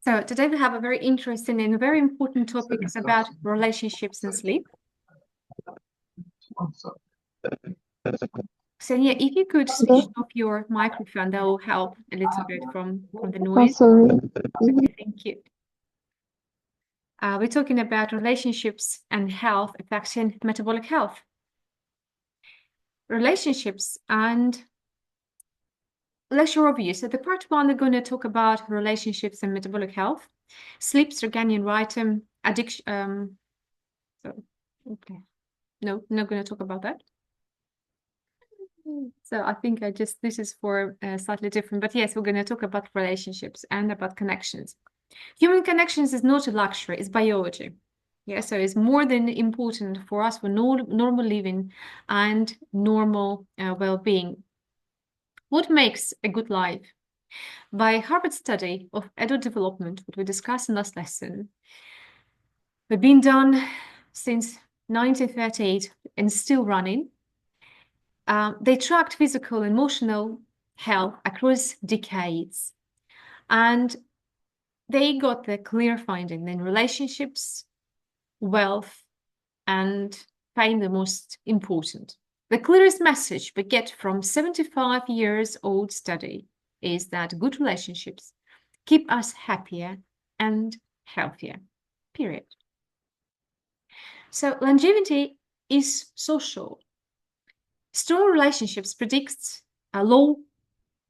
So today we have a very interesting and very important topic about relationships and sleep. So yeah, if you could switch off your microphone, that will help a little bit from the noise. Sorry. Okay, thank you. We're talking about relationships and health affecting metabolic health. Relationships and lecture overview. So the part one, we're going to talk about relationships and metabolic health, sleep, circadian rhythm, addiction. Okay, no, not going to talk about that. So I think this is for slightly different, but yes, we're going to talk about relationships and about connections. Human connections is not a luxury, it's biology. Yeah, so it's more than important for us for normal living and normal well-being. What makes a good life? By Harvard study of adult development, what we discussed in last lesson, we've been done since 1938 and still running. They tracked physical and emotional health across decades. And they got the clear finding in relationships, wealth, and fame the most important. The clearest message we get from 75 years old study is that good relationships keep us happier and healthier, period. So longevity is social. Strong relationships predict a low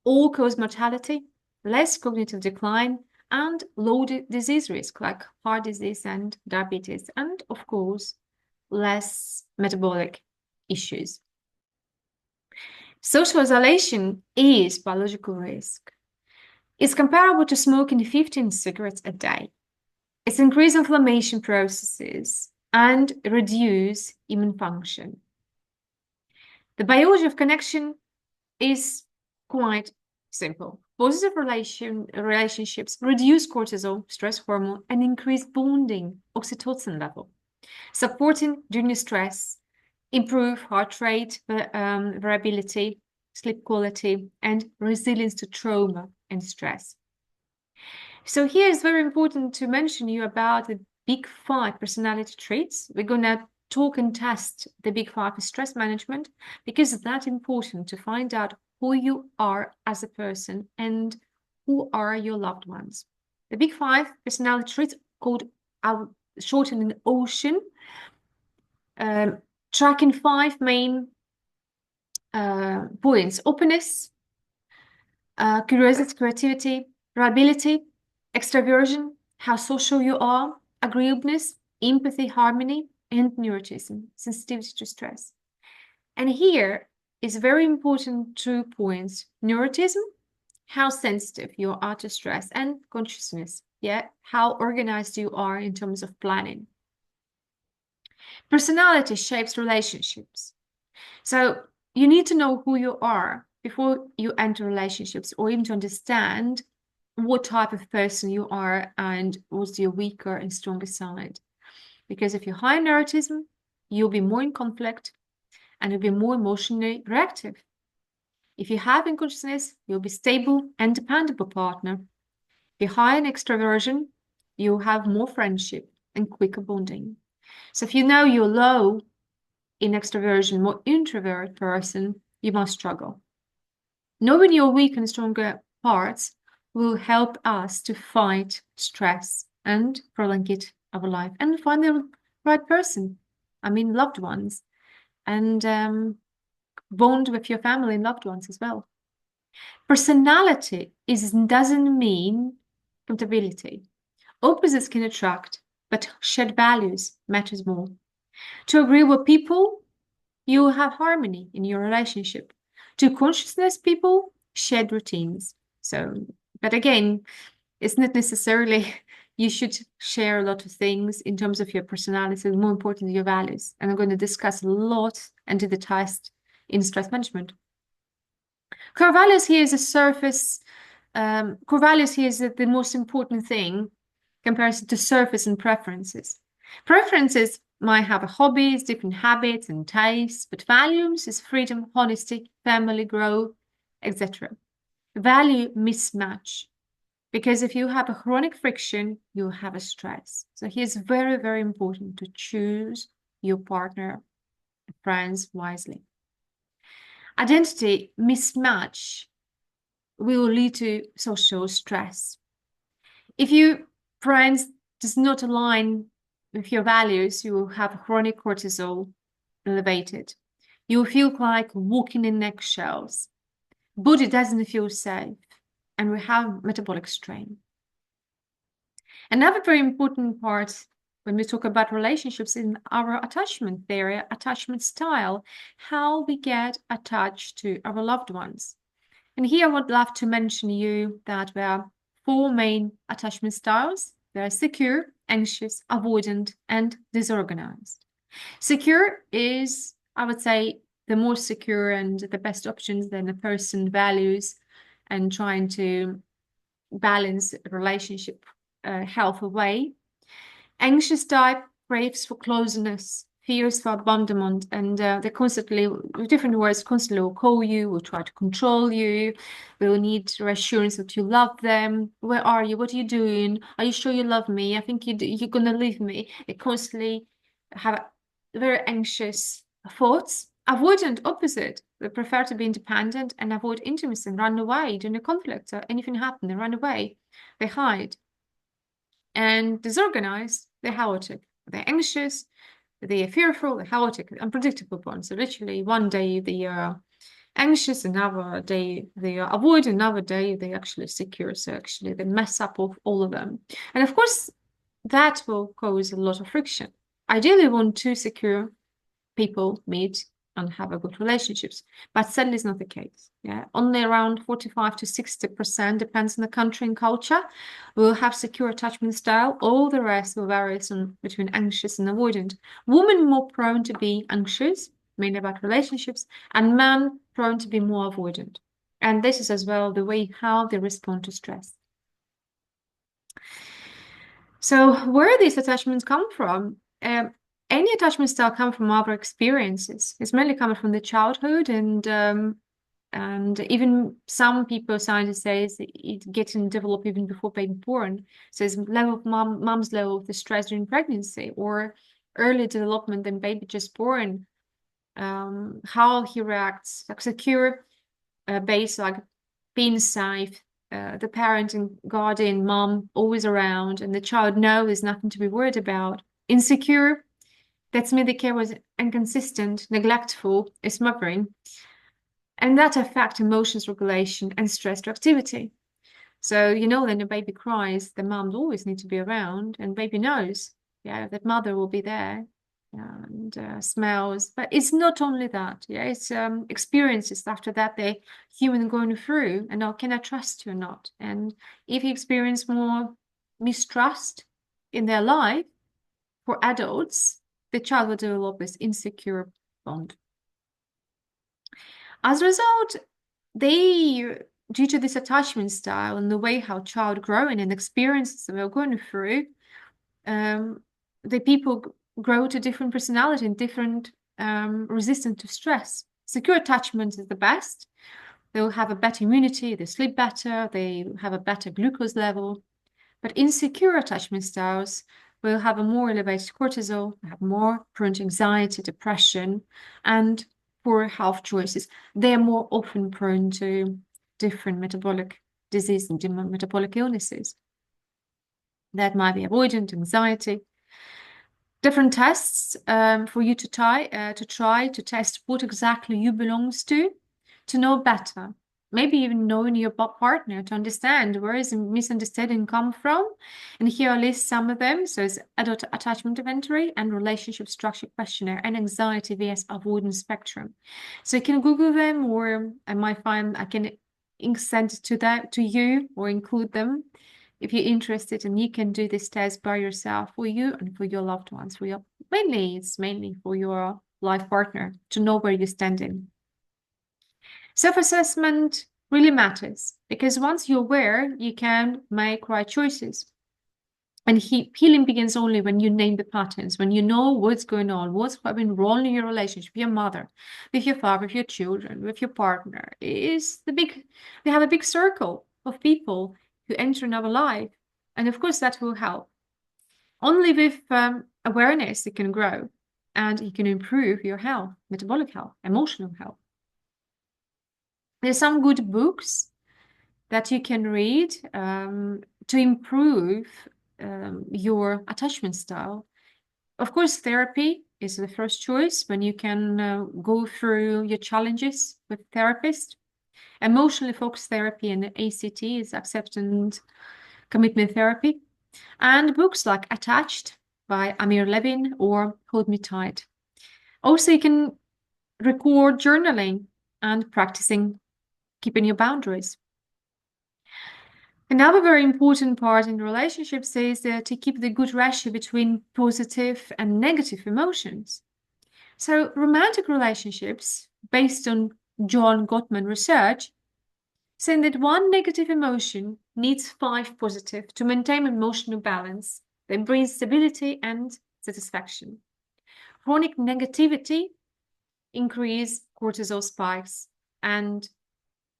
all-cause mortality, less cognitive decline, and low disease risk like heart disease and diabetes, and of course, less metabolic issues. Social isolation is biological risk. It's comparable to smoking 15 cigarettes a day. It's increased inflammation processes and reduce immune function. The biology of connection is quite simple. Positive relationships reduce cortisol, stress hormone, and increase bonding, oxytocin level, supporting during stress, improve heart rate variability, sleep quality, and resilience to trauma and stress. So here is very important to mention you about the big 5 personality traits. We're going to talk and test the big 5 stress management because it's that important to find out who you are as a person and who are your loved ones. The big 5 personality traits called shortened in OCEAN, tracking 5 main points: openness, curiosity, creativity, reliability, extraversion, how social you are, agreeableness, empathy, harmony, and neuroticism, sensitivity to stress. And here is very important 2 points: neuroticism, how sensitive you are to stress, and consciousness, yeah, how organized you are in terms of planning. Personality shapes relationships. So you need to know who you are before you enter relationships, or even to understand what type of person you are and what's your weaker and stronger side. Because if you're high in neuroticism, you'll be more in conflict and you'll be more emotionally reactive. If you have in consciousness, you'll be stable and dependable partner. If you're high in extraversion, you'll have more friendship and quicker bonding. So if you know you're low in extraversion, more introvert person, you must struggle. Knowing your weak and stronger parts will help us to fight stress and prolong it our life and find the right person. I mean, loved ones, and bond with your family and loved ones as well. Personality doesn't mean compatibility. Opposites can attract, but shared values matters more. To agree with people, you have harmony in your relationship. To consciousness people, shared routines. So, but again, it's not necessarily you should share a lot of things in terms of your personality, more important your values. And I'm going to discuss a lot and do the test in stress management. Core values here is a surface. Core values here is the most important thing compared to surface and preferences. Preferences might have hobbies, different habits and tastes, but values is freedom, honesty, family, growth, etc. Value mismatch Because if you have a chronic friction, you have a stress. So here's very, very important to choose your partner, friends wisely. Identity mismatch will lead to social stress. If your friends does not align with your values, you will have chronic cortisol elevated. You will feel like walking in eggshells. Body doesn't feel safe, and we have metabolic strain. Another very important part when we talk about relationships in our attachment theory, attachment style, how we get attached to our loved ones. And here I would love to mention you that there are four main attachment styles. They are secure, anxious, avoidant, and disorganized. Secure is, I would say, the most secure and the best options than a person values and trying to balance relationship health away. Anxious type craves for closeness, fears for abandonment, and they constantly, with different words, constantly will call you, will try to control you, will need reassurance that you love them. Where are you? What are you doing? Are you sure you love me? I think you're gonna leave me. They constantly have very anxious thoughts. Avoidant, opposite. They prefer to be independent and avoid intimacy and run away during a conflict or anything happen. They run away. They hide. And disorganized, they're chaotic. They're anxious, they're fearful, they're chaotic, unpredictable ones. So literally one day they are anxious, another day they are avoid, another day they actually secure. So actually they mess up of all of them. And of course, that will cause a lot of friction. Ideally, we want two secure people meet and have a good relationships, but sadly it's not the case. Yeah, only around 45 to 60%, depends on the country and culture, will have secure attachment style. All the rest will vary between anxious and avoidant. Women more prone to be anxious, mainly about relationships, and men prone to be more avoidant. And this is as well the way how they respond to stress. So where these attachments come from? Any attachment style come from our experiences. It's mainly coming from the childhood, and even some people, scientists say, it getting developed even before baby born. So it's level of mom's level of the stress during pregnancy or early development than baby just born. How he reacts, like secure base, like being safe, the parent and guardian, mom always around, and the child knows there's nothing to be worried about. Insecure, that's me, the care was inconsistent, neglectful, smothering, and that affect emotions regulation and stress reactivity. So when a baby cries, the moms always need to be around, and baby knows, yeah, that mother will be there, and smells. But it's not only that, yeah, it's experiences after that they human going through, and now can I trust you or not? And if you experience more mistrust in their life, for adults, the child will develop this insecure bond. As a result, they, due to this attachment style and the way how child growing and experiences they're going through, the people grow to different personality and different resistant to stress. Secure attachment is the best. They'll have a better immunity, they sleep better, they have a better glucose level. But insecure attachment styles will have a more elevated cortisol, have more prone to anxiety, depression, and poor health choices. They are more often prone to different metabolic disease and different metabolic illnesses. That might be avoidant, anxiety. Different tests for you to try to test what exactly you belongs to know better. Maybe even knowing your partner to understand where is misunderstanding come from. And here I list some of them. So it's adult attachment inventory and relationship structure questionnaire and anxiety vs avoidance spectrum. So you can Google them, or I might find I can send it to you or include them if you're interested, and you can do this test by yourself for you and for your loved ones. It's mainly for your life partner to know where you're standing. Self-assessment really matters because once you're aware, you can make right choices. And healing begins only when you name the patterns, when you know what's going on, what's been wrong in your relationship with your mother, with your father, with your children, with your partner. We have a big circle of people, you enter another life. And of course, that will help. Only with awareness, it can grow and you can improve your health, metabolic health, emotional health. There's some good books that you can read to improve your attachment style. Of course, therapy is the first choice when you can go through your challenges with therapist. Emotionally focused therapy and ACT is acceptance commitment therapy. And books like Attached by Amir Levin or Hold Me Tight. Also, you can record journaling and practicing keeping your boundaries. Another very important part in relationships is to keep the good ratio between positive and negative emotions. So, romantic relationships, based on John Gottman research, saying that one negative emotion needs 5 positive to maintain emotional balance that brings stability and satisfaction. Chronic negativity increase cortisol spikes and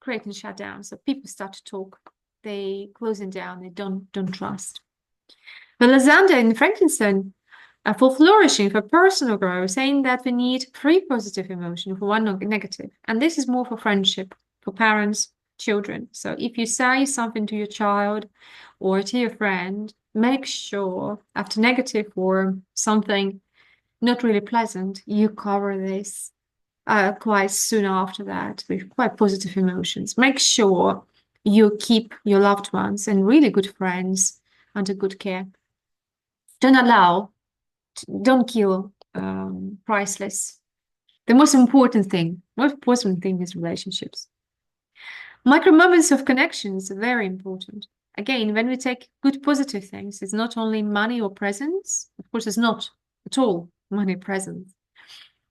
creating shutdown. So people start to talk, they closing down, they don't trust. The Lysander and Frankenstein for flourishing, for personal growth, saying that we need 3 positive emotions for 1 negative. And this is more for friendship, for parents, children. So if you say something to your child or to your friend, make sure after negative or something not really pleasant, you cover this quite soon after that with quite positive emotions. Make sure you keep your loved ones and really good friends under good care. Don't kill priceless. The most important thing is relationships. Micro moments of connections are very important. Again, when we take good positive things, it's not only money or presents. Of course, it's not at all money presents.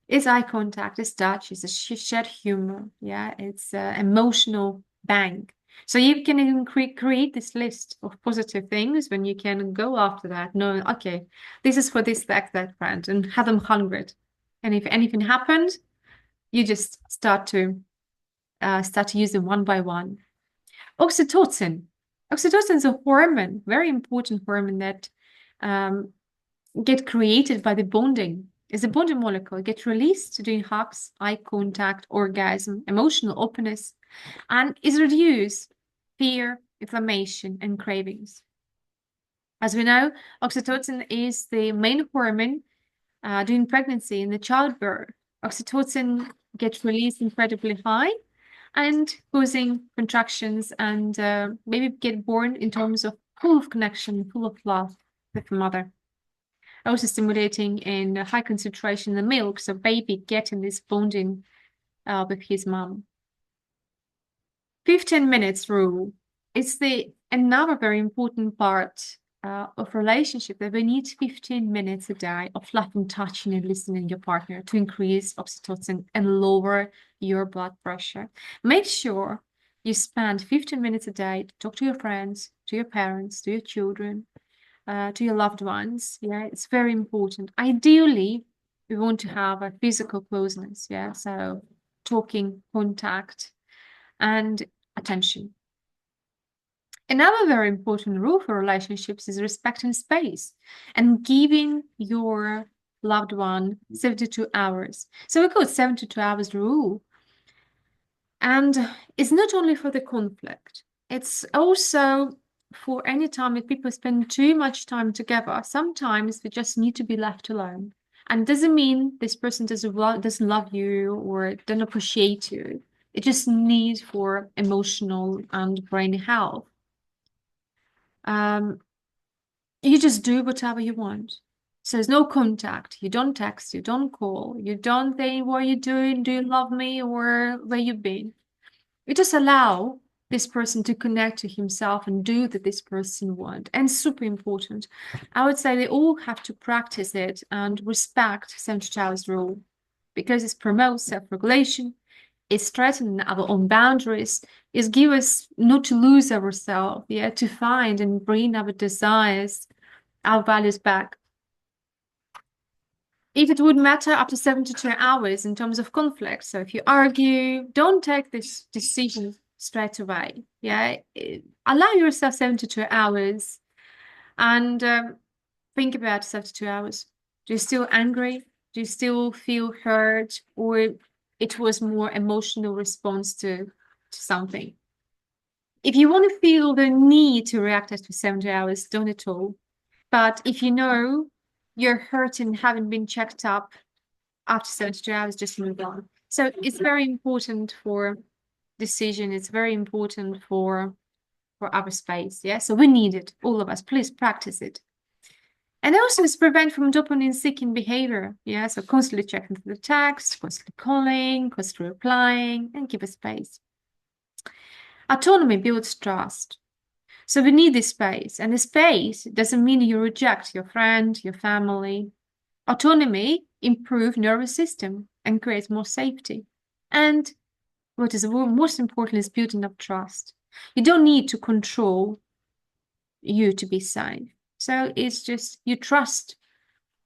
It's eye contact, it's touch, it's a shared humor. Yeah, it's emotional bank. So you can even create this list of positive things when you can go after that. No, okay, this is for that friend, and have them 100. And if anything happens, you just start to use them one by one. Oxytocin. Oxytocin is a hormone, very important hormone that get created by the bonding. It's a bonding molecule. It gets released during hugs, eye contact, orgasm, emotional openness, and is reduced fear, inflammation, and cravings. As we know, oxytocin is the main hormone during pregnancy and the childbirth. Oxytocin gets released incredibly high and causing contractions and baby get born in terms of full of connection, full of love with the mother. Also stimulating in high concentration in the milk, so baby getting this bonding with his mom. 15 minutes rule. It's another very important part of relationship that we need 15 minutes a day of loving, touching, and listening to your partner to increase oxytocin and lower your blood pressure. Make sure you spend 15 minutes a day to talk to your friends, to your parents, to your children, to your loved ones. Yeah, it's very important. Ideally, we want to have a physical closeness. Yeah, so talking, contact, and attention. Another very important rule for relationships is respecting space and giving your loved one 72 hours. So we call it 72 hours rule. And it's not only for the conflict, it's also for any time that people spend too much time together. Sometimes we just need to be left alone. And it doesn't mean this person doesn't love you or doesn't appreciate you. It just needs for emotional and brain health. You just do whatever you want. So there's no contact. You don't text, you don't call, you don't say what you're doing, do you love me, or where you've been. You just allow this person to connect to himself and do that this person wants. And super important. I would say they all have to practice it and respect 72 hours rule because it promotes self-regulation, it strengthens our own boundaries, it gives us not to lose ourselves, yeah, to find and bring our desires, our values back. If it would matter up to 72 hours in terms of conflict, so if you argue, don't take this decision straight away. Yeah, allow yourself 72 hours and think about 72 hours. Do you still angry? Do you still feel hurt? Or it was more emotional response to something? If you want to feel the need to react after 70 hours, don't at all. But if you know you're hurt and haven't been checked up after 72 hours, just move on. So it's very important for decision. It's very important for our space. Yeah. So we need it, all of us. Please practice it. And also it's prevent from dopamine seeking behavior. Yeah. So constantly checking the text, constantly calling, constantly replying, and give a space. Autonomy builds trust. So we need this space. And the space doesn't mean you reject your friend, your family. Autonomy improves nervous system and creates more safety. And what is most important is building up trust. You don't need to control you to be safe. So it's just you trust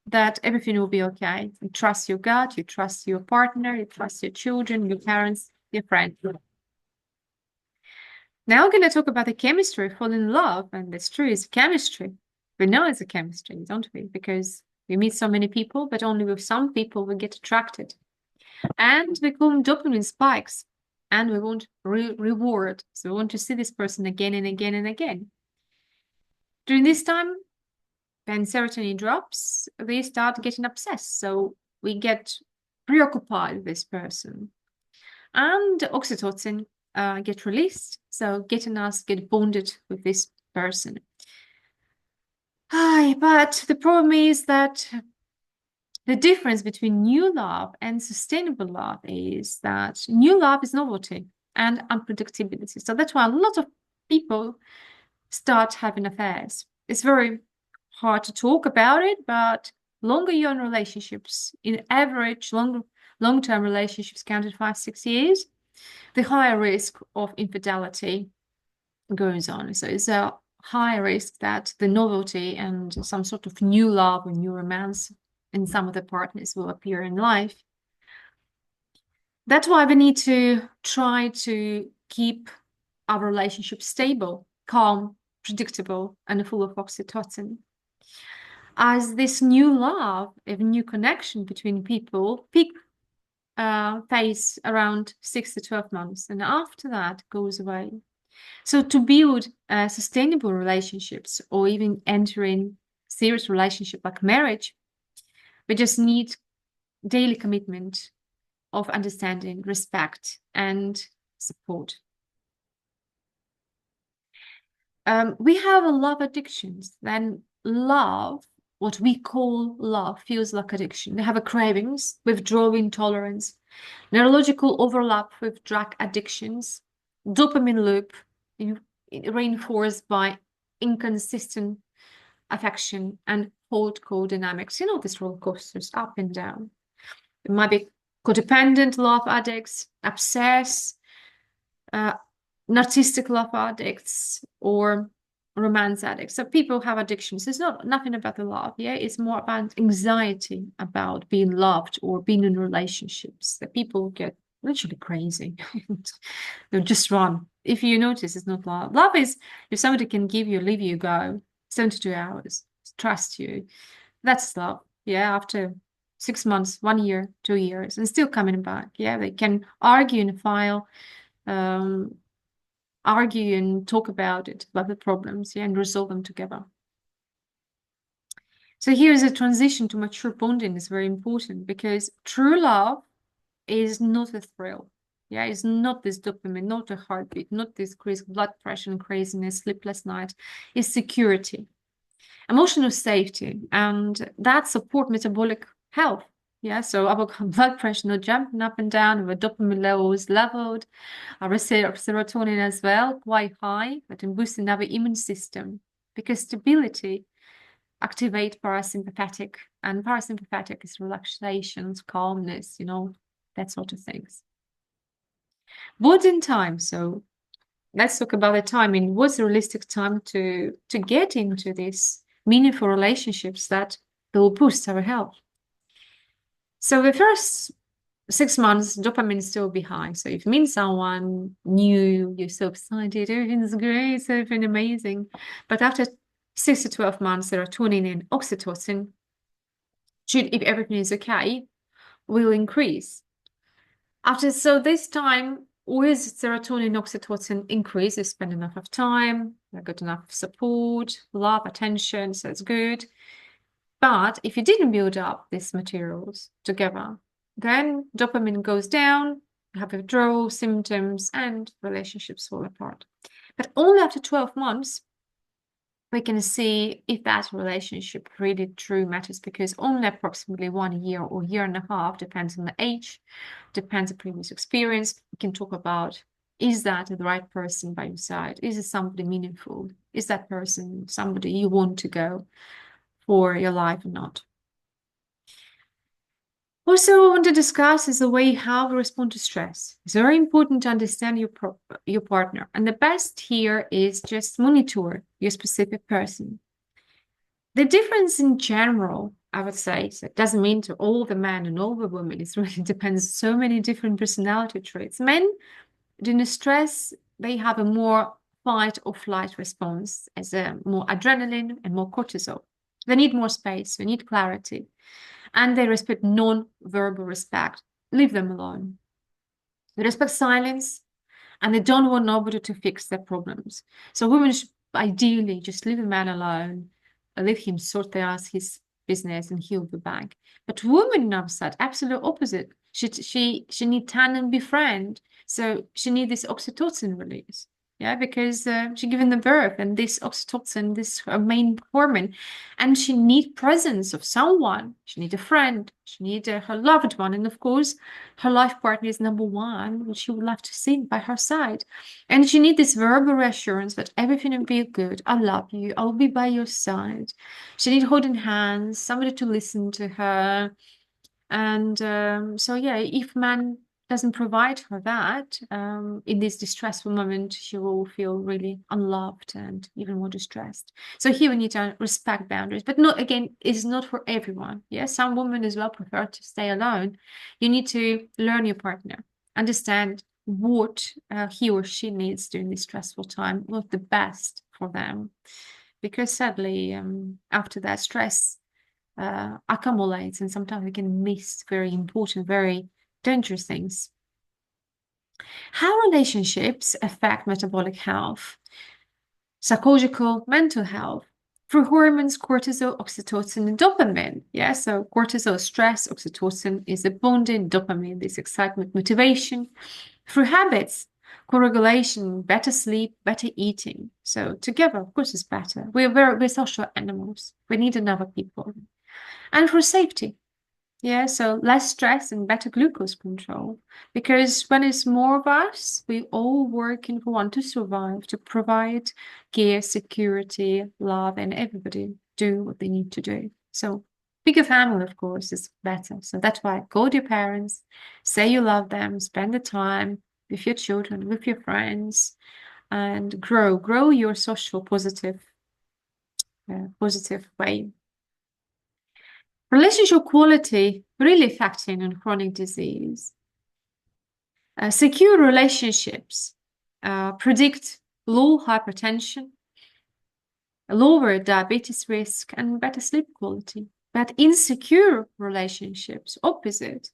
that everything will be okay. You trust your gut, you trust your partner, you trust your children, your parents, your friends. Now we're going to talk about the chemistry of falling in love. And it's true, it's chemistry. We know it's a chemistry, don't we? Because we meet so many people, but only with some people we get attracted. And we call them dopamine spikes. And we want reward. So we want to see this person again and again and again. During this time, when serotonin drops, they start getting obsessed. So we get preoccupied with this person. And oxytocin get released. So getting us get bonded with this person. But the problem is that the difference between new love and sustainable love is that new love is novelty and unpredictability. So that's why a lot of people start having affairs. It's very hard to talk about it, but longer you're in relationships, in average, long-term relationships counted 5-6 years, the higher risk of infidelity goes on. So it's a high risk that the novelty and some sort of new love or new romance in some of the partners will appear in life. That's why we need to try to keep our relationship stable, calm, predictable, and full of oxytocin. As this new love, a new connection between people, peak phase around 6 to 12 months, and after that goes away. So to build sustainable relationships or even entering serious relationship like marriage, we just need daily commitment of understanding, respect, and support. We have a love addictions. Then love, what we call love, feels like addiction. They have a cravings, withdrawal intolerance, neurological overlap with drug addictions, dopamine loop reinforced by inconsistent affection and hold co-dynamics. You know, these roller coasters up and down. It might be codependent love addicts, obsessed, narcissistic love addicts, or romance addicts. So people have addictions. It's not nothing about the love. Yeah, it's more about anxiety about being loved or being in relationships. That people get literally crazy. They'll just run. If you notice, it's not love. Love is if somebody can give you, leave you, go 72 hours, trust you. That's love. Yeah, after 6 months, 1 year, 2 years, and still coming back. Yeah, they can argue and file, argue and talk about it, about the problems, yeah, and resolve them together. So here's a transition to mature bonding is very important because true love is not a thrill. Yeah, it's not this dopamine, not a heartbeat, not this crazy blood pressure and craziness, sleepless night. It's security, emotional safety, and that support metabolic health. Yeah, so our blood pressure not jumping up and down, our dopamine levels leveled, our serotonin as well, quite high, but in boosting our immune system because stability activate parasympathetic, and parasympathetic is relaxation, calmness, you know, that sort of things. Bonding time. So let's talk about the timing. What's the realistic time to get into these meaningful relationships that will boost our health? So the first 6 months, dopamine still be high. So if you meet someone new, you're so excited, everything's great, everything amazing. But after 6 to 12 months, serotonin and oxytocin should, if everything is okay, will increase. This time with serotonin, oxytocin increase, you spend enough of time, you got enough support, love, attention, so it's good. But if you didn't build up these materials together, then dopamine goes down, you have withdrawal symptoms, and relationships fall apart. But only after 12 months, we can see if that relationship really true matters, because only approximately 1 year or year and a half, depends on the age, depends on previous experience. We can talk about, is that the right person by your side? Is it somebody meaningful? Is that person somebody you want to go for your life or not? Also, I want to discuss is the way how we respond to stress. It's very important to understand your partner. And the best here is just monitor your specific person. The difference in general, I would say, so it doesn't mean to all the men and all the women. It really depends so many different personality traits. Men, during stress, they have a more fight or flight response as a more adrenaline and more cortisol. They need more space, they need clarity, and they respect non-verbal respect. Leave them alone. They respect silence, and they don't want nobody to fix their problems. So women should ideally just leave a man alone, let him sort out his business, and he'll be back. But women on the side, absolute opposite. She need tan and befriend. So she need this oxytocin release. Yeah, because she given the birth, and this oxytocin, this her main hormone, and she need presence of someone. She need a friend. She need her loved one, and of course, her life partner is number one, which she would love to see by her side. And she need this verbal reassurance that everything will be good. I love you. I'll be by your side. She need holding hands, somebody to listen to her, and so yeah, if man doesn't provide her that in this distressful moment, she will feel really unloved and even more distressed. So here we need to respect boundaries, but not again, it's not for everyone. Yeah, some women as well prefer to stay alone. You need to learn your partner, understand what he or she needs during this stressful time, what the best for them, because sadly, after that stress accumulates, and sometimes we can miss very important, very dangerous things. How relationships affect metabolic health, psychological, mental health, through hormones, cortisol, oxytocin, and dopamine. Yeah, so cortisol is stress, oxytocin is the bonding, dopamine, this excitement, motivation. Through habits, co-regulation, better sleep, better eating. So together, of course, it's better. We're social animals. We need another people. And for safety, yeah, so less stress and better glucose control. Because when it's more of us, we all working for one to survive, to provide care, security, love, and everybody do what they need to do. So bigger family, of course, is better. So that's why go to your parents, say you love them, spend the time with your children, with your friends, and grow your social positive way. Relationship quality really affecting on chronic disease. Secure relationships predict low hypertension, lower diabetes risk, and better sleep quality. But insecure relationships, opposite,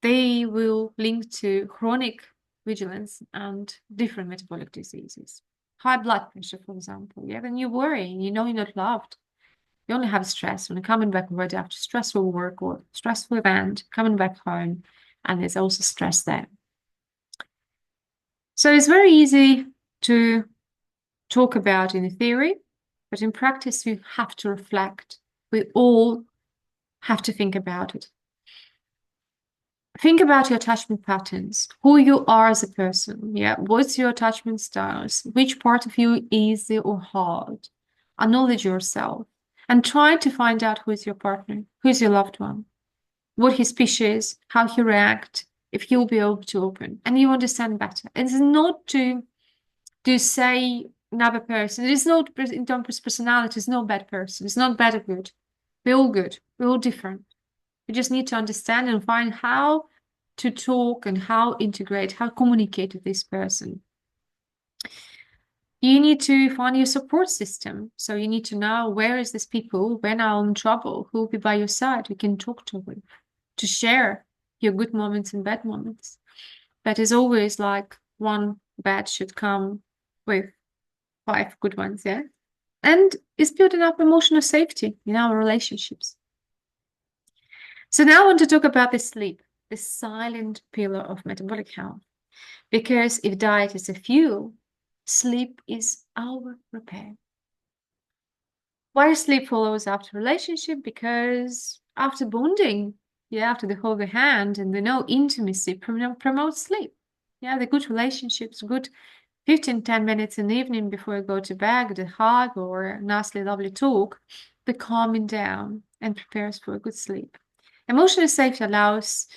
they will link to chronic vigilance and different metabolic diseases. High blood pressure, for example. Yeah, when you worry, you know you're not loved. You only have stress when you're coming back already after stressful work or stressful event, coming back home, and there's also stress there. So it's very easy to talk about in theory, but in practice, we have to reflect. We all have to think about it. Think about your attachment patterns, who you are as a person. Yeah, what's your attachment styles? Which part of you easy or hard? Acknowledge yourself and try to find out who is your partner, who is your loved one, what his species, how he react, if he'll be able to open, and you understand better. It's not to say another person. It's not in terms of personality. It's no bad person. It's not bad or good. We're all good. We're all different. We just need to understand and find how to talk and how integrate, how communicate with this person. You need to find your support system. So you need to know where is this people when I'm in trouble, who will be by your side, who can talk to share your good moments and bad moments. But it's always like one bad should come with 5 good ones, yeah? And it's building up emotional safety in our relationships. So now I want to talk about the sleep, the silent pillar of metabolic health. Because if diet is a fuel, sleep is our repair. Why sleep follows after relationship? Because after bonding, yeah, after the hold the hand and the no intimacy promotes sleep. Yeah, the good relationships, good 10 minutes in the evening before you go to bed, the hug or a nicely lovely talk, the calming down and prepares for a good sleep. Emotional safety allows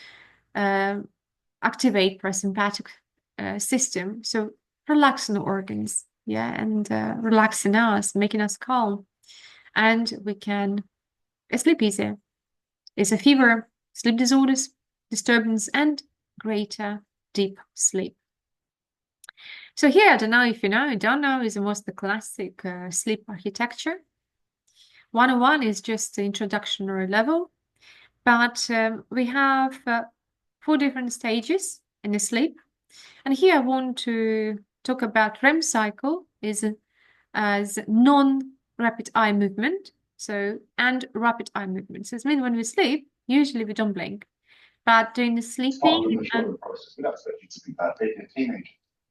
activate parasympathetic system, so relaxing the organs, yeah, and relaxing us, making us calm, and we can sleep easier. It's a fever, sleep disorders, disturbance, and greater deep sleep. So here, I don't know if you know, I don't know, is almost the classic sleep architecture. 101 is just the introductory level, but we have 4 different stages in the sleep. And here I want to talk about REM cycle is as non-rapid eye movement. So, and rapid eye movement. So it means when we sleep, usually we don't blink. But during the sleeping, process. We don't expect you to be that big a teenager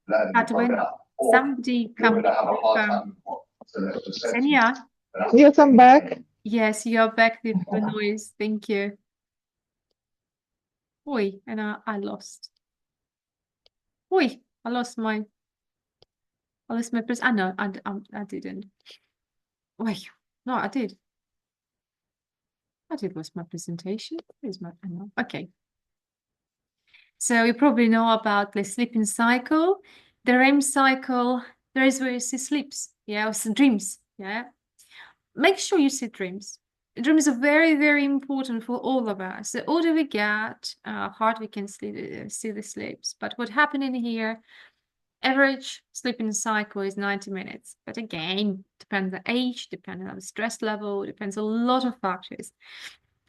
learning but to when up. somebody You're comes going to have a hard with time with what Celeste just said to you. Senya, Yes, I'm back. yes, you're back with the noise. Thank you. Oi, and I lost. Oi, I lost my I know, I didn't. Wait, no, I did. I did lose my presentation. Where's my, I know. Okay. So you probably know about the sleeping cycle. The REM cycle, there is where you see sleeps, yeah, or some dreams, yeah. Make sure you see dreams. Dreams are very, very important for all of us. The older we get, harder we can see the sleeps. But what happened in here, average sleeping cycle is 90 minutes. But again, depends on the age, depending on the stress level, depends on a lot of factors.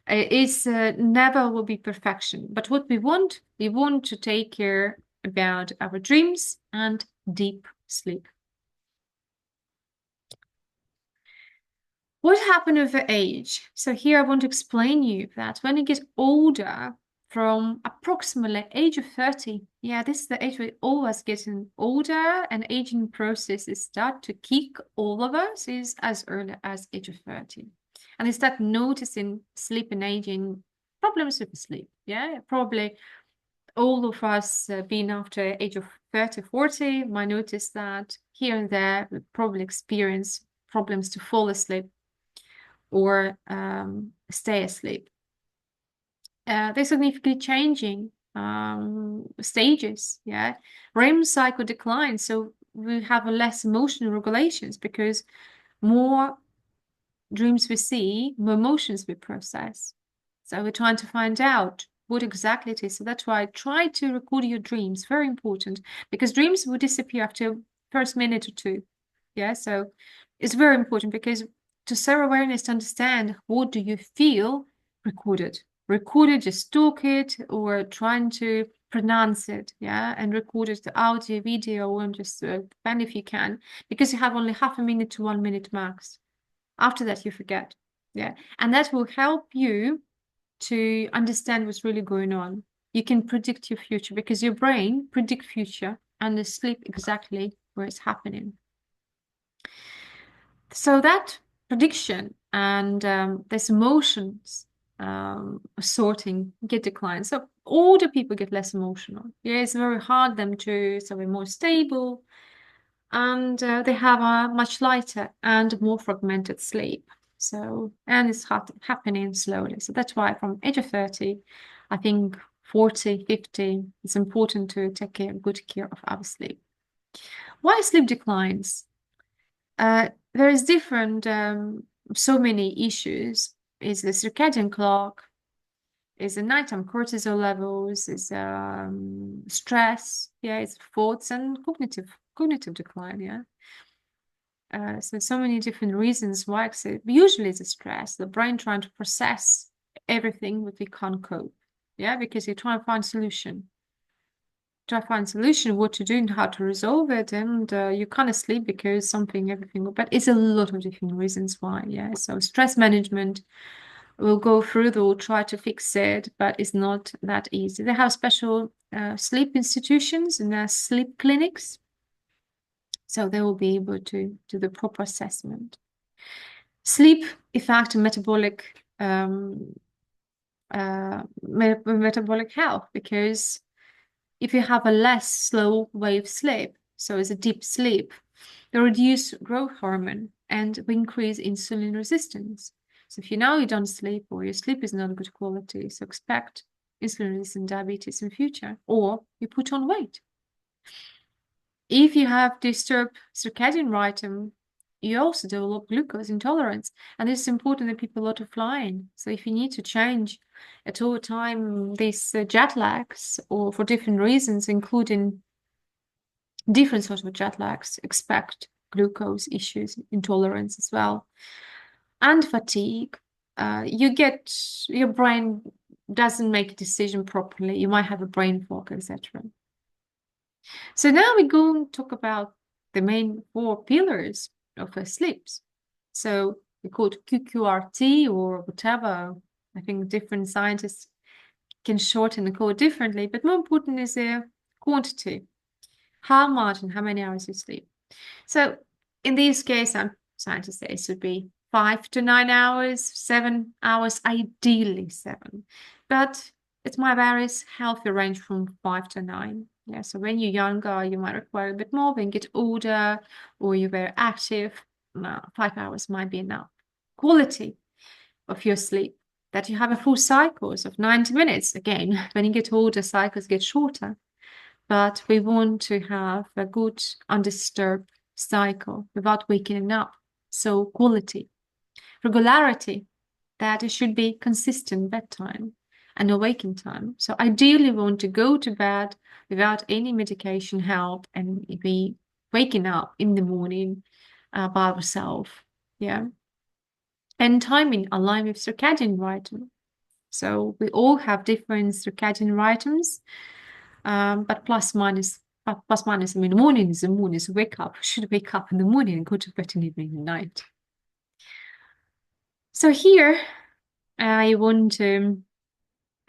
It's never will be perfection. But what we want to take care about our dreams and deep sleep. What happened with age? So here I want to explain you that when you get older, from approximately age of 30, yeah, this is the age we're always getting older, and aging processes start to kick all of us is as early as age of 30. And you start noticing sleep and aging problems with sleep. Yeah, probably all of us being after age of 30, 40 might notice that here and there we probably experience problems to fall asleep or stay asleep. They're significantly changing stages, yeah. REM cycle declines, so we have less emotional regulations because more dreams we see, more emotions we process. So we're trying to find out what exactly it is. So that's why I try to record your dreams. Very important, because dreams will disappear after first minute or two. Yeah, so it's very important because to self-awareness, to understand what do you feel, record it, just talk it, or trying to pronounce it, yeah, and record it, the audio, video, and just pen if you can, because you have only half a minute to 1 minute max. After that, you forget, yeah, and that will help you to understand what's really going on. You can predict your future because your brain predict future and sleep exactly where it's happening. So that prediction and this emotions sorting get declined. So older people get less emotional. Yeah, it's very hard them to, so we're more stable, and they have a much lighter and more fragmented sleep. So, and it's happening slowly. So that's why from age of 30, I think 40, 50, it's important to take good care of our sleep. Why sleep declines? There is different, so many issues. Is the circadian clock, is the nighttime cortisol levels, is stress, yeah, it's thoughts and cognitive decline, yeah. So many different reasons why. So usually it's a stress, the brain trying to process everything, but we can't cope. Yeah, because you try and find solution. Try to find solution, what to do and how to resolve it, and you can't sleep because everything. But it's a lot of different reasons why. Yeah, so stress management. We'll go through, they'll try to fix it, but it's not that easy. They have special sleep institutions and sleep clinics, so they will be able to do the proper assessment. Sleep affects metabolic health, because if you have a less slow wave sleep, so it's a deep sleep, they reduce growth hormone and increase insulin resistance. So if you don't sleep, or your sleep is not good quality, so expect insulin resistant diabetes in future, or you put on weight. If you have disturbed circadian rhythm, you also develop glucose intolerance. And it's important that people are to flying. So if you need to change at all time these jet lags, or for different reasons, including different sorts of jet lags, expect glucose issues, intolerance as well, and fatigue. Your brain doesn't make a decision properly. You might have a brain fog, etc. So now we're going to talk about the main four pillars of sleeps. So we call it QQRT or whatever. I think different scientists can shorten the code differently, but more important is the quantity. How much and how many hours you sleep. So in this case, some scientists say it should be 5 to 9 hours, 7 hours, ideally 7. But it might vary healthy range from 5 to 9. Yeah, so when you're younger, you might require a bit more. When you get older or you're very active, 5 hours might be enough. Quality of your sleep, that you have a full cycles of 90 minutes. Again, when you get older, cycles get shorter. But we want to have a good, undisturbed cycle without waking up. So quality, regularity, that it should be consistent bedtime and awakening time. So ideally, we want to go to bed without any medication help and be waking up in the morning by ourselves. Yeah. And timing align with circadian rhythm. So we all have different circadian rhythms, but plus minus. I mean, morning is the morning, so wake up. Should wake up in the morning and go to bed in the evening and night. So here, I want to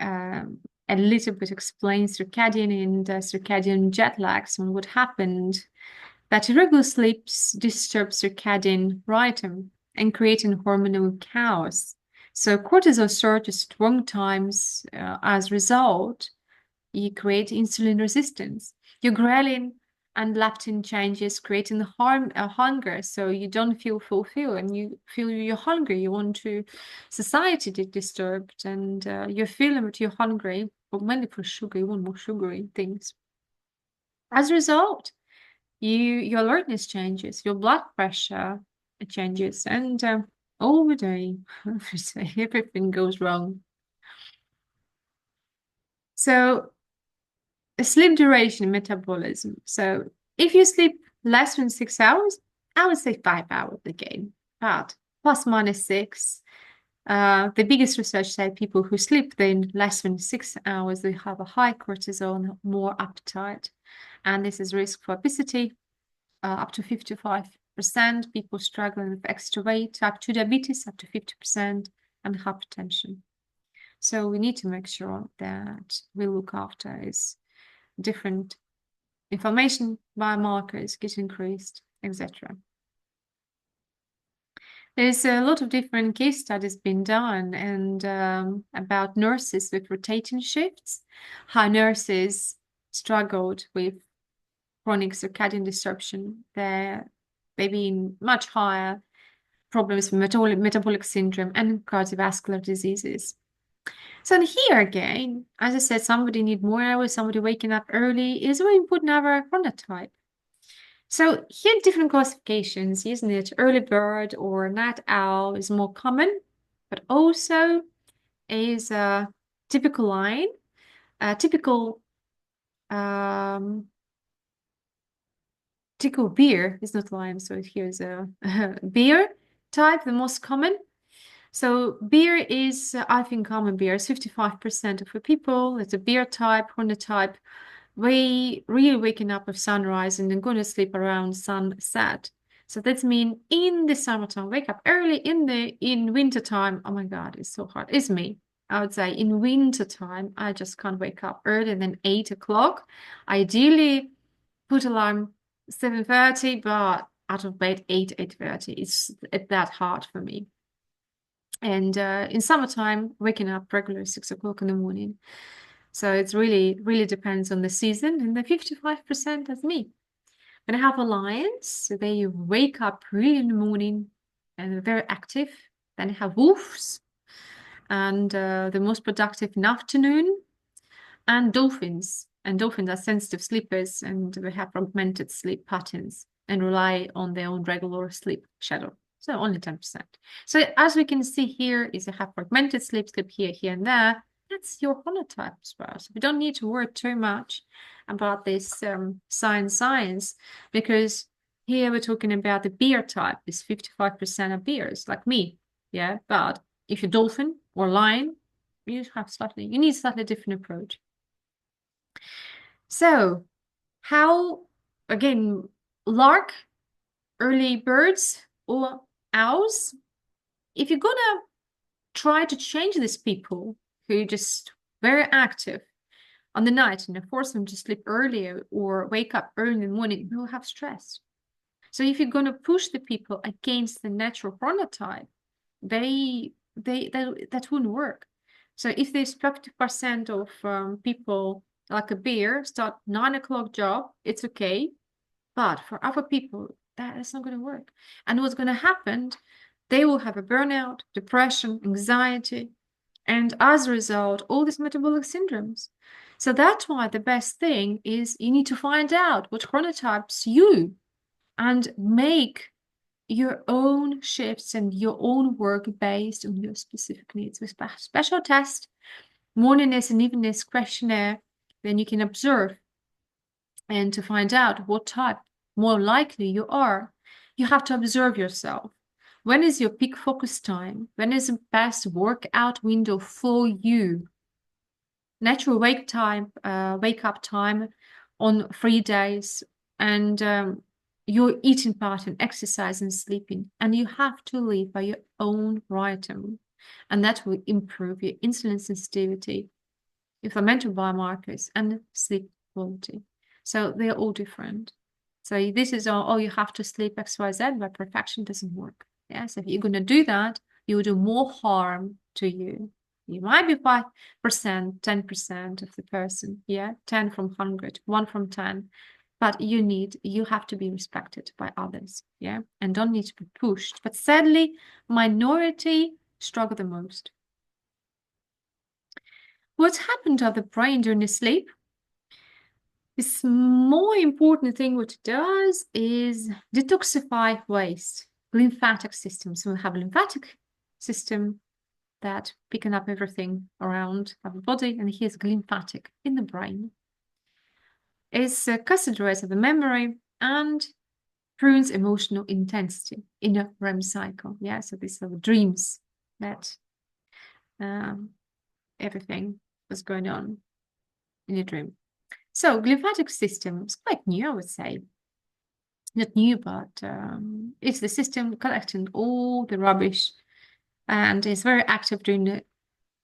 a little bit explain circadian and circadian jet lags and what happened. That irregular sleeps disturb circadian rhythm and creating hormonal chaos. So cortisol surges at wrong times. As a result, you create insulin resistance. Your ghrelin and leptin changes, creating hunger. So you don't feel fulfilled and you feel you're hungry. You want to, society disturbed, and you're feeling that you're hungry, but mainly for sugar. You want more sugary things. As a result, your alertness changes, your blood pressure changes, and all the day, everything goes wrong. So sleep duration metabolism. So if you sleep less than 6 hours, I would say 5 hours again, but plus minus 6. The biggest research say people who sleep then less than 6 hours, they have a high cortisol, more appetite, and this is risk for obesity, up to 55%, people struggling with extra weight, type 2 diabetes, up to 50%, and hypertension. So we need to make sure that we look after is different inflammation biomarkers get increased, etc. There's a lot of different case studies being done, and about nurses with rotating shifts, how nurses struggled with chronic circadian disruption. They're in much higher problems with metabolic syndrome and cardiovascular diseases. So here again, as I said, somebody need more hours, somebody waking up early is very important to have a chronotype. So here different classifications, isn't it? Early bird or night owl is more common, but also is typical line, typical um, typical beer is not lime, so here's a beer type, the most common. So beer is, I think, common beer is 55% of the people. It's a beer type, Honda type. We really waking up with sunrise and then going to sleep around sunset. So that's mean in the summertime, wake up early in winter time. Oh my God, it's so hard. It's me. I would say in winter time, I just can't wake up earlier than 8 o'clock. Ideally, put alarm 7:30, but out of bed 8:30. It's that hard for me. And in summertime, waking up regular 6 o'clock in the morning. So it's really depends on the season. And the 55% that's me. When I have a lions, so they wake up early in the morning and they're very active. Then I have wolves and the most productive in afternoon, and dolphins. And dolphins are sensitive sleepers and they have fragmented sleep patterns and rely on their own regular sleep schedule. So only 10%. So as we can see here, is you have fragmented sleep here, here, and there. That's your holotype as well. So we don't need to worry too much about this science, because here we're talking about the beer type. Is 55% of beers, like me. Yeah, but if you're dolphin or lion, you need slightly different approach. So, how, again, lark, early birds, or owls, if you're gonna try to change these people who just very active on the night and force them to sleep earlier or wake up early in the morning, they'll have stress. So if you're gonna push the people against the natural chronotype, that wouldn't work. So if there's 50% of people like a beer start 9 o'clock job, it's okay. But for other people, that is not going to work. And what's going to happen, they will have a burnout, depression, anxiety, and as a result, all these metabolic syndromes. So that's why the best thing is you need to find out what chronotypes you and make your own shifts and your own work based on your specific needs with special test, morningness and eveningness questionnaire. Then you can observe and to find out what type more likely you are. You have to observe yourself. When is your peak focus time? When is the best workout window for you? Natural wake up time on 3 days, and your eating pattern, exercise and sleeping. And you have to live by your own rhythm. And that will improve your insulin sensitivity, inflammatory biomarkers, and sleep quality. So they're all different. So this is all, oh, you have to sleep XYZ, but perfection doesn't work. Yeah. So if you're going to do that, you will do more harm to you. You might be 5%, 10% of the person. Yeah. 10 from 100, 1 from 10. But you have to be respected by others. Yeah. And don't need to be pushed. But sadly, minority struggle the most. What's happened to the brain during the sleep? This more important thing what it does is detoxify waste, lymphatic system. So we have a lymphatic system that picking up everything around our body, and here's lymphatic in the brain. It's considerates of the memory and prunes emotional intensity in a REM cycle. Yeah, so these are the dreams that everything was going on in your dream. So lymphatic system is quite new, I would say. Not new, but it's the system collecting all the rubbish and it's very active during the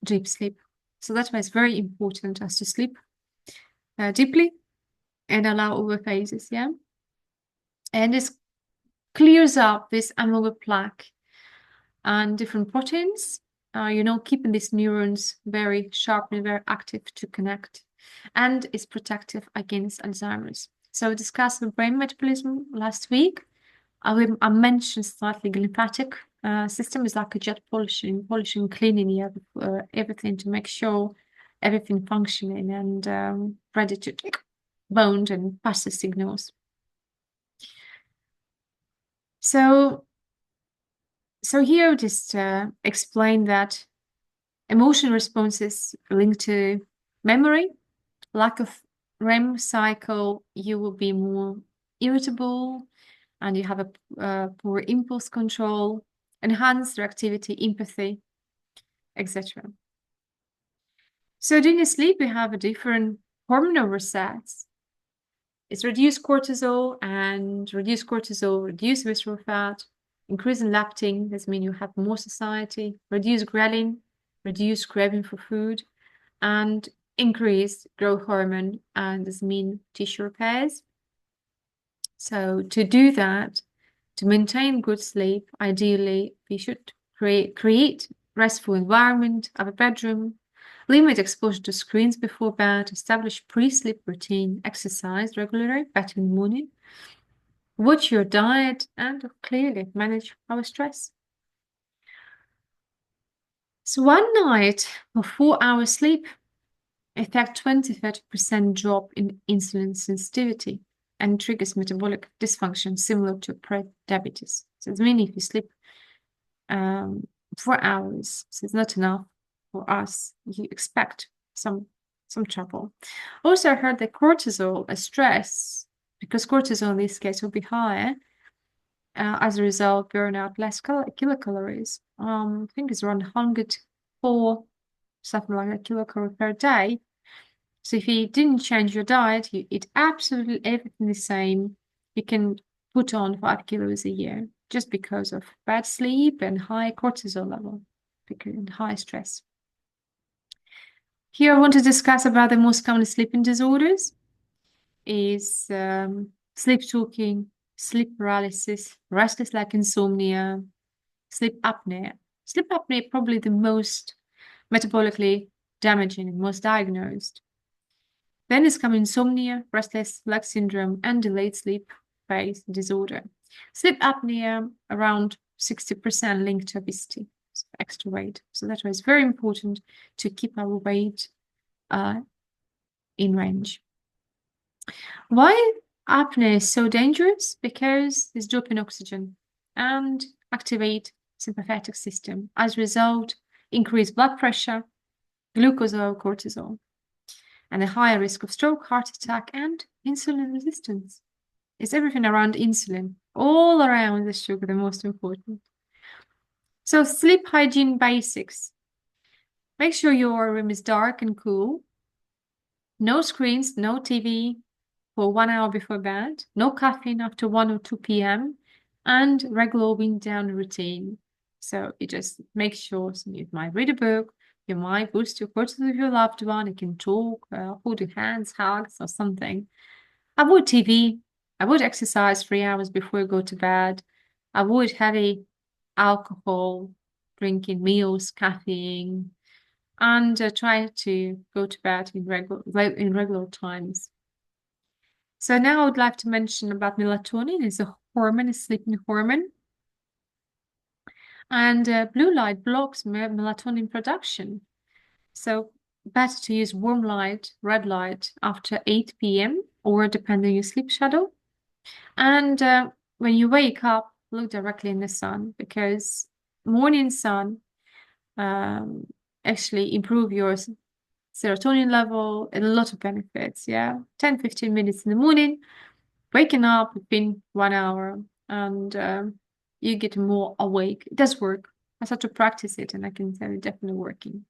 deep sleep. So that's why it's very important us to sleep deeply and allow all the phases, yeah? And this clears up this amyloid plaque and different proteins, keeping these neurons very sharp and very active to connect. And is protective against Alzheimer's. So we discussed the brain metabolism last week. I mentioned slightly lymphatic system is like a jet polishing, cleaning everything to make sure everything functioning and ready to bond and pass the signals. So here just explain that Emotion responses linked to memory, lack of REM cycle, you will be more irritable and you have a poor impulse control, enhanced reactivity, empathy, etc. So during your sleep, we have a different hormonal resets. It's reduced cortisol, and reduced cortisol, reduce visceral fat, increase in leptin, this means you have more satiety, reduce ghrelin, reduce craving for food, and increase growth hormone, and this means tissue repairs. So to do that, to maintain good sleep, ideally, we should create restful environment, have a bedroom, limit exposure to screens before bed, establish pre-sleep routine, exercise regularly, better in the morning, watch your diet, and clearly manage our stress. So one night of 4 hours sleep affect 20-30% drop in insulin sensitivity and triggers metabolic dysfunction similar to pre-diabetes. So it means if you sleep 4 hours, so it's not enough for us, you expect some trouble. Also, I heard that cortisol, stress, because cortisol in this case will be higher, as a result, burn out less kilocalories. I think it's around 104, something like a kilocalorie per day. So if you didn't change your diet, you eat absolutely everything the same, you can put on 5 kilos a year just because of bad sleep and high cortisol level and high stress. Here I want to discuss about the most common sleeping disorders is sleep talking, sleep paralysis, restless like insomnia, sleep apnea. Sleep apnea probably the most metabolically damaging and most diagnosed. Then is come insomnia, restless leg syndrome, and delayed sleep phase disorder. Sleep apnea around 60% linked to obesity, so extra weight. So that's why it's very important to keep our weight in range. Why apnea is so dangerous? Because it's drop in oxygen and activate sympathetic system. As a result, increased blood pressure, glucose or cortisol, and a higher risk of stroke, heart attack, and insulin resistance. It's everything around insulin, all around the sugar, the most important. So sleep hygiene basics. Make sure your room is dark and cool. No screens, no TV for 1 hour before bed. No caffeine after 1 or 2 p.m. And regular wind down routine. So you just make sure you might read a book, you might boost your cortisol with your loved one, you can talk, hold your hands, hugs, or something. Avoid TV. Avoid exercise 3 hours before you go to bed. Avoid heavy alcohol, drinking, meals, caffeine, and try to go to bed in regular times. So now I would like to mention about melatonin. It's a hormone, a sleeping hormone. And blue light blocks melatonin production. So better to use warm light, red light after 8 p.m. or depending on your sleep schedule. And when you wake up, look directly in the sun because morning sun actually improve your serotonin level and a lot of benefits. Yeah, 10-15 minutes in the morning, waking up within 1 hour, and you get more awake. It does work. I start to practice it, and I can tell you definitely working.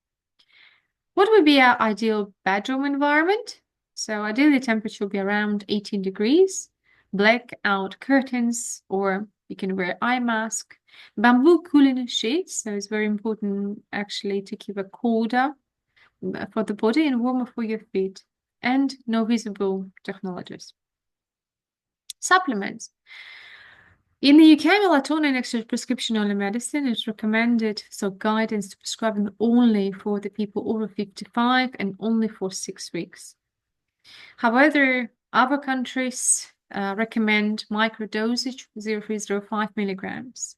What would be our ideal bedroom environment? So ideally temperature will be around 18 degrees, blackout curtains, or you can wear eye mask, bamboo cooling sheets. So it's very important actually to keep a colder for the body and warmer for your feet, and no visible technologies. Supplements. In the UK, melatonin extra prescription only medicine is recommended, so guidance to prescribing only for the people over 55 and only for 6 weeks. However, other countries recommend microdosage 0.305 milligrams.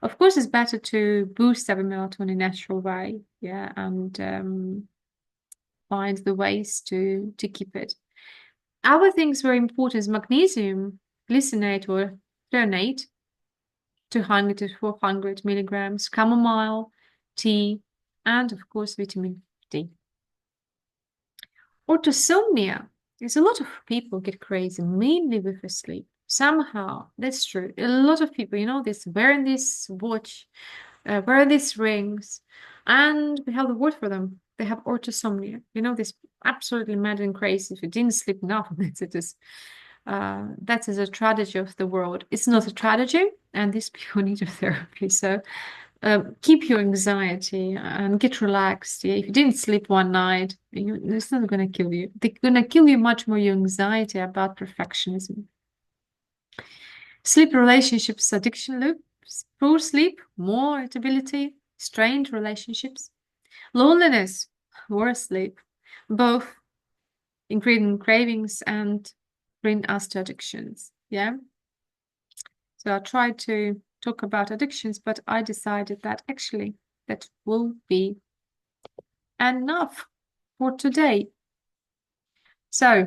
Of course, it's better to boost our melatonin natural way, yeah, and find the ways to keep it. Other things very important is magnesium glycinate or threonate, 200 to 400 milligrams, chamomile tea, and of course vitamin D. Orthosomnia is a lot of people get crazy mainly with the sleep. Somehow, that's true. A lot of people, this wearing this watch, wear these rings, and we have the word for them. They have orthosomnia. This absolutely mad and crazy. If you didn't sleep enough, that is a tragedy of the world. It's not a tragedy, and these people need a therapy. So keep your anxiety and get relaxed. Yeah? If you didn't sleep one night, it's not going to kill you. They're going to kill you much more your anxiety about perfectionism. Sleep relationships, addiction loops, poor sleep, more irritability, strained relationships, loneliness, worse sleep, both increasing cravings and bring us to addictions. Yeah. So I tried to talk about addictions, but I decided that actually that will be enough for today. So